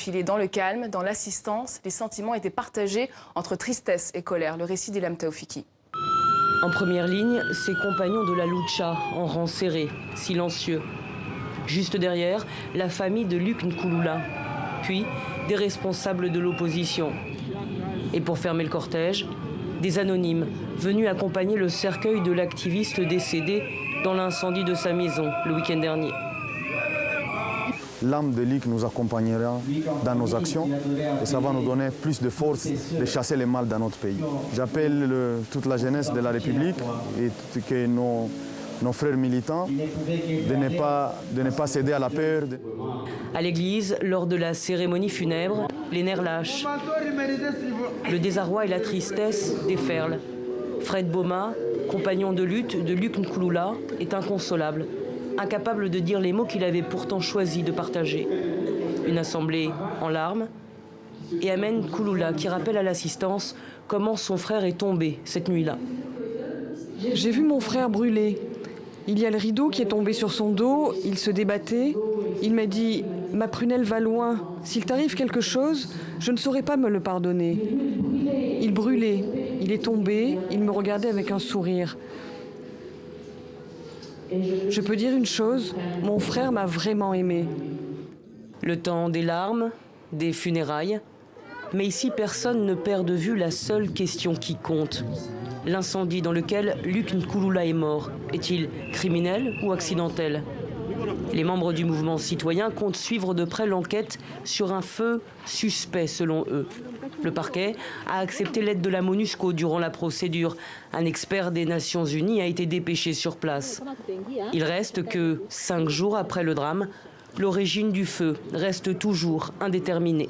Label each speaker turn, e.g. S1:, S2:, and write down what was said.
S1: Filé dans le calme, dans l'assistance, les sentiments étaient partagés entre tristesse et colère. Le récit d'Ilham Taoufiki.
S2: En première ligne, ses compagnons de la lucha, en rang serré, silencieux. Juste derrière, la famille de Luc Nkouloula, puis des responsables de l'opposition. Et pour fermer le cortège, des anonymes venus accompagner le cercueil de l'activiste décédé dans l'incendie de sa maison le week-end dernier.
S3: L'âme de Luc nous accompagnera dans nos actions et ça va nous donner plus de force de chasser le mal dans notre pays. J'appelle toute la jeunesse de la République et que nos frères militants de ne pas céder à la peur.
S2: À l'église, lors de la cérémonie funèbre, les nerfs lâchent. Le désarroi et la tristesse déferlent. Fred Boma, compagnon de lutte de Luc Nkouloula, est inconsolable, incapable de dire les mots qu'il avait pourtant choisi de partager. Une assemblée en larmes et Amen Nkouloula qui rappelle à l'assistance comment son frère est tombé cette nuit-là.
S4: J'ai vu mon frère brûler. Il y a le rideau qui est tombé sur son dos, il se débattait. Il m'a dit « Ma prunelle va loin, s'il t'arrive quelque chose, je ne saurais pas me le pardonner. » Il brûlait, il est tombé, il me regardait avec un sourire. Je peux dire une chose, mon frère m'a vraiment aimé.
S2: Le temps des larmes, des funérailles, mais ici personne ne perd de vue la seule question qui compte. L'incendie dans lequel Luc Nkouloula est mort, est-il criminel ou accidentel? Les membres du mouvement citoyen comptent suivre de près l'enquête sur un feu suspect selon eux. Le parquet a accepté l'aide de la MONUSCO durant la procédure. Un expert des Nations Unies a été dépêché sur place. Il reste que 5 jours après le drame, l'origine du feu reste toujours indéterminée.